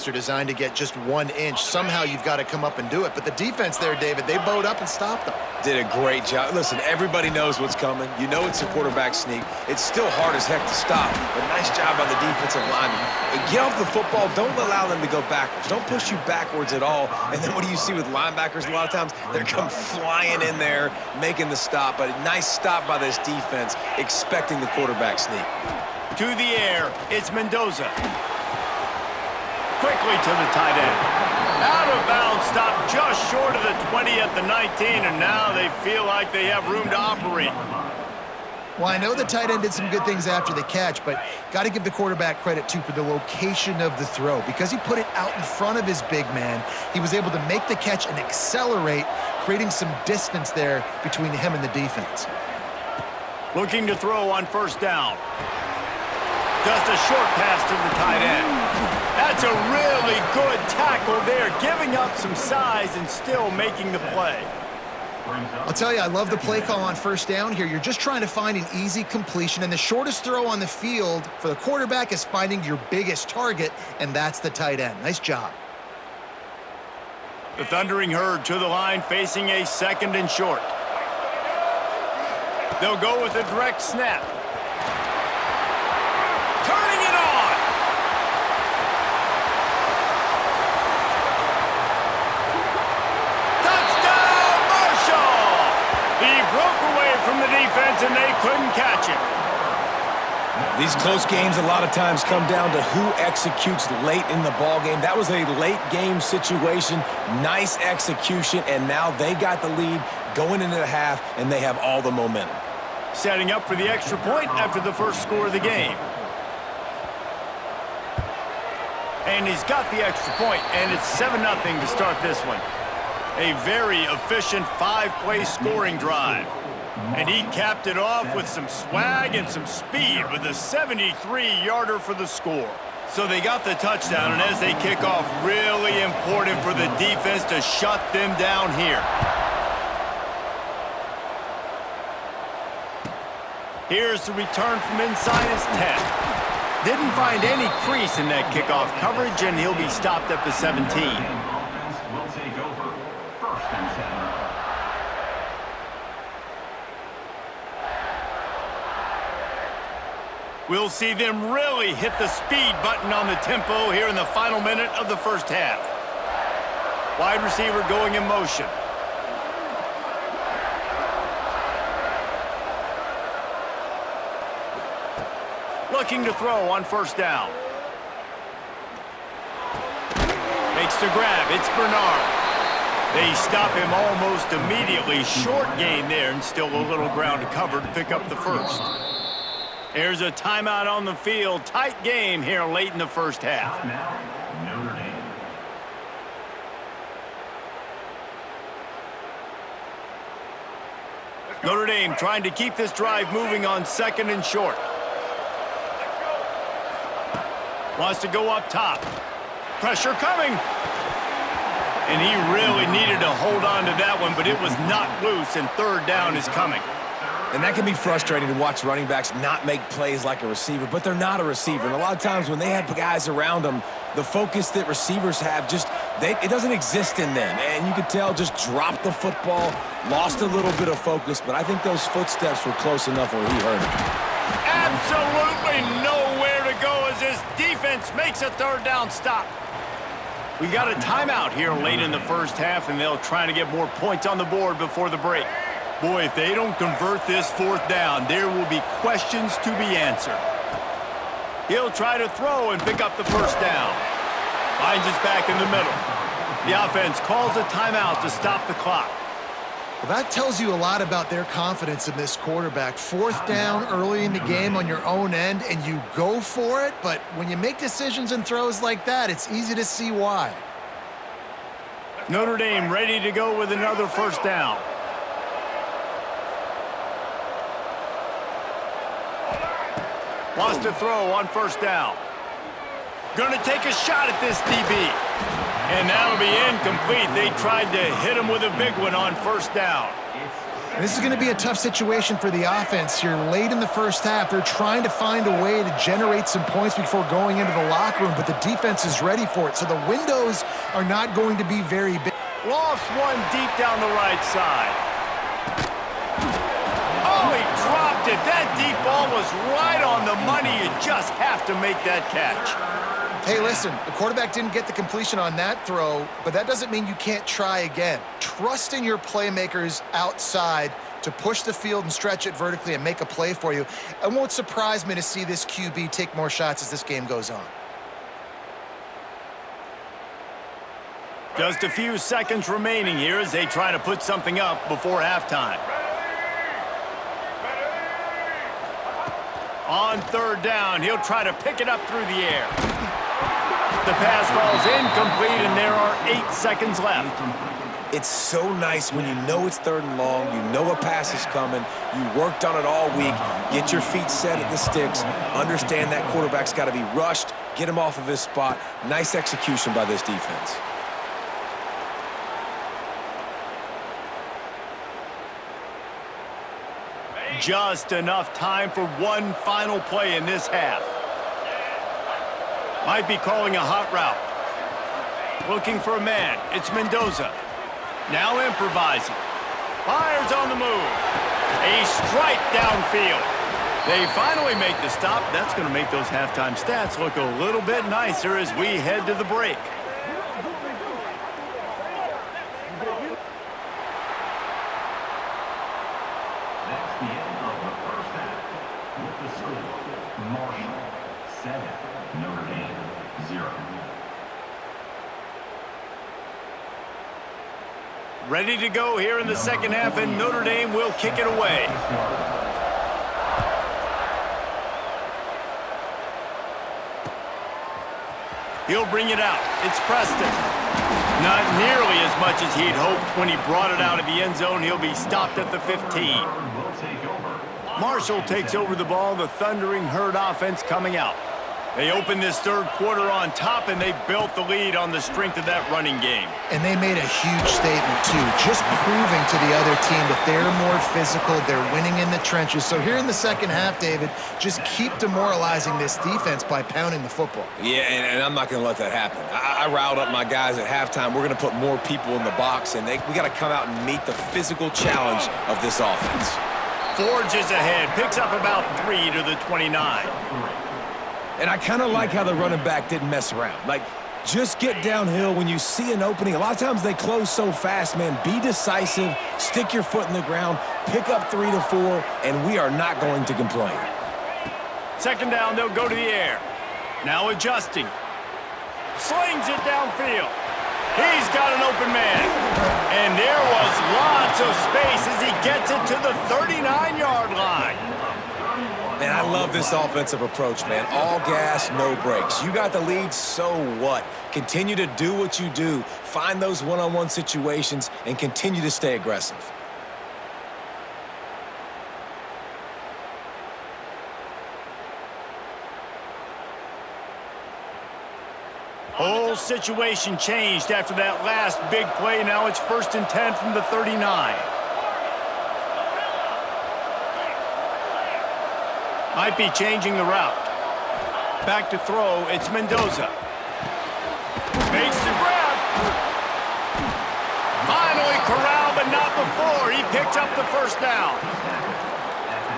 are designed to get just 1 inch. Somehow you've got to come up and do it. But the defense there, David, they bowed up and stopped them. Did a great job. Listen, everybody knows what's coming. You know it's a quarterback sneak. It's still hard as heck to stop, but nice job on the defensive lineman. Get off the football. Don't allow them to go backwards. Don't push you backwards at all. And then what do you see with linebackers a lot of times? They're come flying in there, making the stop. But a nice stop by this defense, expecting the quarterback sneak. To the air, it's Mendoza. Quickly to the tight end. Out of bounds, stopped just short of the 20 at the 19, and now they feel like they have room to operate. Well, I know the tight end did some good things after the catch, but got to give the quarterback credit, too, for the location of the throw. Because he put it out in front of his big man, he was able to make the catch and accelerate, creating some distance there between him and the defense. Looking to throw on first down. Just a short pass to the tight end. That's a really good tackle there, giving up some size and still making the play. I'll tell you, I love the play call on first down here. You're just trying to find an easy completion, and the shortest throw on the field for the quarterback is finding your biggest target, and that's the tight end. Nice job. The Thundering Herd to the line, facing a 2nd and short. They'll go with a direct snap. Turning it on! Touchdown, Marshall! He broke away from the defense, and they couldn't catch him. These close games a lot of times come down to who executes late in the ball game. That was a late game situation. Nice execution, and now they got the lead going into the half, and they have all the momentum. Setting up for the extra point after the first score of the game. And he's got the extra point, and it's 7-0 to start this one. A very efficient 5-play scoring drive. And he capped it off with some swag and some speed with a 73-yarder for the score. So they got the touchdown, and as they kick off, really important for the defense to shut them down here. Here's the return from inside his 10. Didn't find any crease in that kickoff coverage, and he'll be stopped at the 17. We'll see them really hit the speed button on the tempo here in the final minute of the first half. Wide receiver going in motion. Looking to throw on first down. Makes the grab. It's Bernard. They stop him almost immediately. Short gain there, and still a little ground to cover to pick up the first. There's a timeout on the field. Tight game here late in the first half. Notre Dame trying to keep this drive moving on 2nd and short. Wants to go up top. Pressure coming. And he really needed to hold on to that one, but it was not loose, and 3rd down is coming. And that can be frustrating to watch running backs not make plays like a receiver, but they're not a receiver. And a lot of times when they have guys around them, the focus that receivers have it doesn't exist in them. And you could tell just dropped the football, lost a little bit of focus, but I think those footsteps were close enough where he heard it. Absolutely nowhere to go as this defense makes a 3rd down stop. We got a timeout here late in the first half, and they'll try to get more points on the board before the break. Boy, if they don't convert this 4th down, there will be questions to be answered. He'll try to throw and pick up the first down. Finds us back in the middle. The offense calls a timeout to stop the clock. Well, that tells you a lot about their confidence in this quarterback. 4th down early in the game on your own end, and you go for it, but when you make decisions and throws like that, it's easy to see why. Notre Dame ready to go with another first down. Wants to throw on first down. Going to take a shot at this DB. And that'll be incomplete. They tried to hit him with a big one on first down. This is going to be a tough situation for the offense here. Late in the first half, they're trying to find a way to generate some points before going into the locker room, but the defense is ready for it, so the windows are not going to be very big. Lost one deep down the right side. Oh, he dropped it. That deep ball was right on the money. You just have to make that catch. Hey, listen, the quarterback didn't get the completion on that throw, but that doesn't mean you can't try again. Trust in your playmakers outside to push the field and stretch it vertically and make a play for you. It won't surprise me to see this QB take more shots as this game goes on. Just a few seconds remaining here as they try to put something up before halftime. On third down, he'll try to pick it up through the air. The pass falls incomplete, and there are 8 seconds left. It's so nice when you know it's 3rd and long, you know a pass is coming, you worked on it all week, get your feet set at the sticks, understand that quarterback's got to be rushed, get him off of his spot. Nice execution by this defense. Just enough time for one final play in this half. Might be calling a hot route. Looking for a man. It's Mendoza. Now improvising. Fires on the move. A strike downfield. They finally make the stop. That's going to make those halftime stats look a little bit nicer as we head to the break. That's the end of the first half. With the score, Marshall 7, Notre Dame 0. Ready to go here in the second half, and Notre Dame will kick it away. He'll bring it out. It's Preston. Not nearly as much as he'd hoped when he brought it out of the end zone. He'll be stopped at the 15. Marshall takes over the ball. The Thundering Herd offense coming out. They opened this third quarter on top, and they built the lead on the strength of that running game. And they made a huge statement, too, just proving to the other team that they're more physical, they're winning in the trenches. So here in the second half, David, just keep demoralizing this defense by pounding the football. Yeah, and I'm not going to let that happen. I riled up my guys at halftime. We're going to put more people in the box, and we got to come out and meet the physical challenge of this offense. Forges ahead, picks up about 3 to the 29. And I kind of like how the running back didn't mess around. Like, just get downhill when you see an opening. A lot of times they close so fast, man. Be decisive, stick your foot in the ground, pick up 3 to 4, and we are not going to complain. Second down, they'll go to the air. Now adjusting. Slings it downfield. He's got an open man. And there was lots of space as he gets it to the 39-yard line. Man, I love this offensive approach, man. All gas, no brakes. You got the lead, so what? Continue to do what you do. Find those one-on-one situations and continue to stay aggressive. Whole situation changed after that last big play. Now it's 1st and 10 from the 39. Might be changing the route. Back to throw, it's Mendoza. Makes the grab. Finally corralled, but not before. He picked up the first down.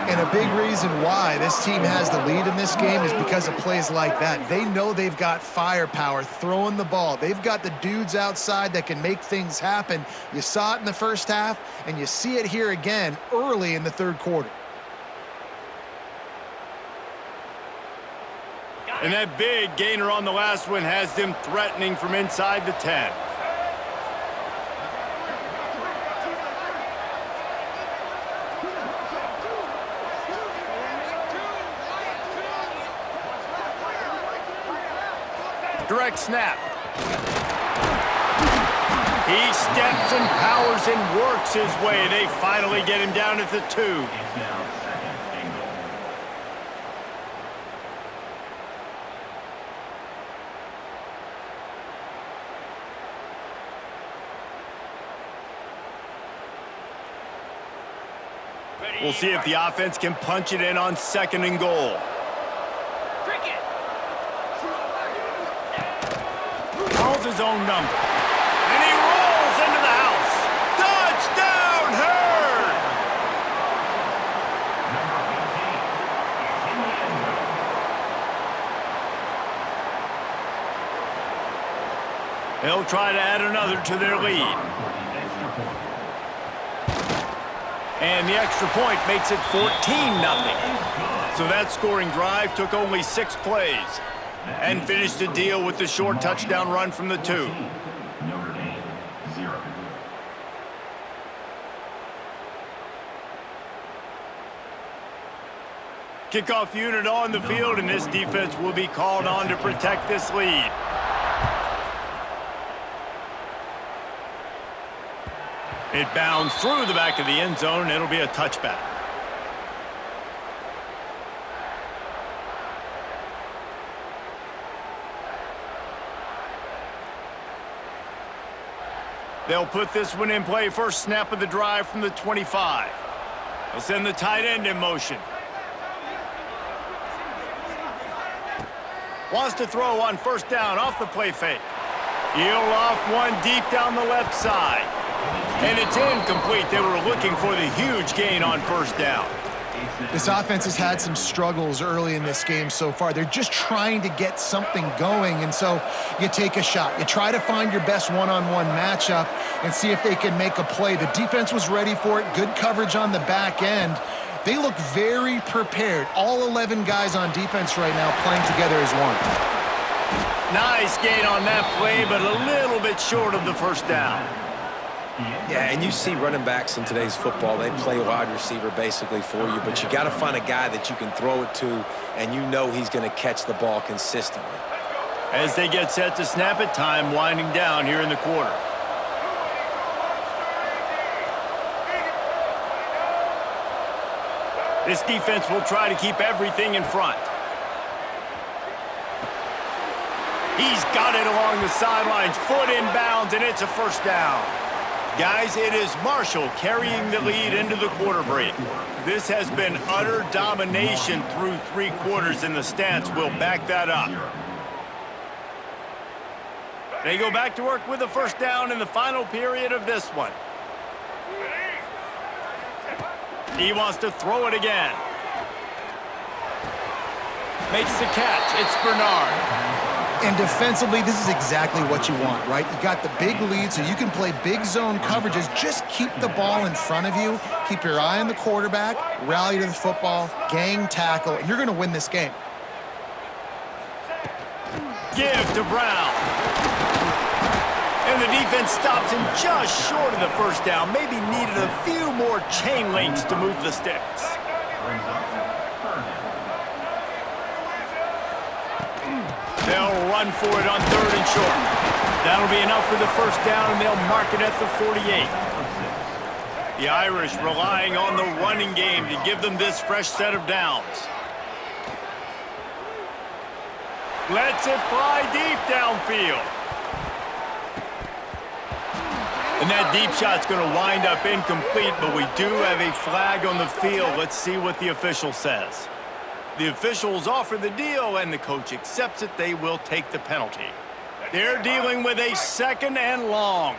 And a big reason why this team has the lead in this game is because of plays like that. They know they've got firepower throwing the ball. They've got the dudes outside that can make things happen. You saw it in the first half, and you see it here again early in the third quarter. And that big gainer on the last one has them threatening from inside the 10. Direct snap. He steps and powers and works his way. They finally get him down at the 2. We'll see if the offense can punch it in on 2nd and goal. Calls his own number. And he rolls into the house. Touchdown, Herd! They'll try to add another to their lead. And the extra point makes it 14-0. So that scoring drive took only 6 plays and finished the deal with the short touchdown run from the 2. Notre Dame, 0. Kickoff unit on the field, and this defense will be called on to protect this lead. It bounds through the back of the end zone. It'll be a touchback. They'll put this one in play. First snap of the drive from the 25. They'll send the tight end in motion. Wants to throw on 1st down off the play fake. He'll off one deep down the left side. And it's incomplete. They were looking for the huge gain on 1st down. This offense has had some struggles early in this game so far. They're just trying to get something going, and so you take a shot. You try to find your best one-on-one matchup and see if they can make a play. The defense was ready for it. Good coverage on the back end. They look very prepared. All 11 guys on defense right now playing together as one. Nice gain on that play, but a little bit short of the 1st down. Yeah, and you see running backs in today's football, they play wide receiver basically for you, but you got to find a guy that you can throw it to, and you know he's going to catch the ball consistently. As they get set to snap it, time winding down here in the quarter. This defense will try to keep everything in front. He's got it along the sidelines, foot inbounds, and it's a 1st down. Guys, it is Marshall carrying the lead into the quarter break. This has been utter domination through 3 quarters, and the stats will back that up. They go back to work with a 1st down in the final period of this one. He wants to throw it again. Makes the catch. It's Bernard. And defensively, this is exactly what you want, right? You got the big lead, so you can play big zone coverages. Just keep the ball in front of you. Keep your eye on the quarterback, rally to the football, gang tackle, and you're going to win this game. Give to Brown. And the defense stops him just short of the 1st down. Maybe needed a few more chain links to move the sticks. They'll run for it on 3rd and short. That'll be enough for the 1st down, and they'll mark it at the 48. The Irish relying on the running game to give them this fresh set of downs. Lets it fly deep downfield. And that deep shot's going to wind up incomplete, but we do have a flag on the field. Let's see what the official says. The officials offer the deal, and the coach accepts it. They will take the penalty. They're dealing with a 2nd and long.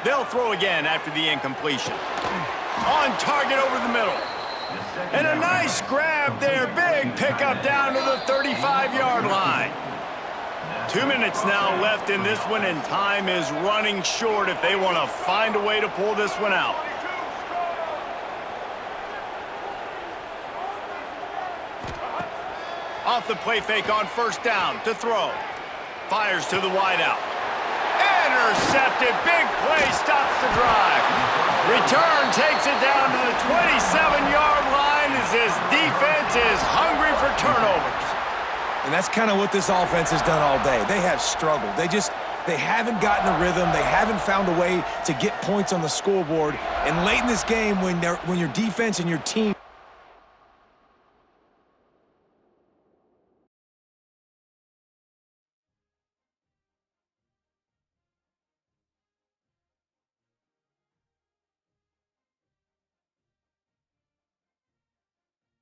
They'll throw again after the incompletion. On target over the middle. And a nice grab there. Big pickup down to the 35-yard line. 2 minutes now left in this one, and time is running short if they want to find a way to pull this one out. Off the play fake on 1st down to throw. Fires to the wideout. Intercepted. Big play stops the drive. Return takes it down to the 27-yard line as this defense is hungry for turnovers. And that's kind of what this offense has done all day. They have struggled. They haven't gotten a rhythm. They haven't found a way to get points on the scoreboard. And late in this game, when your defense and your team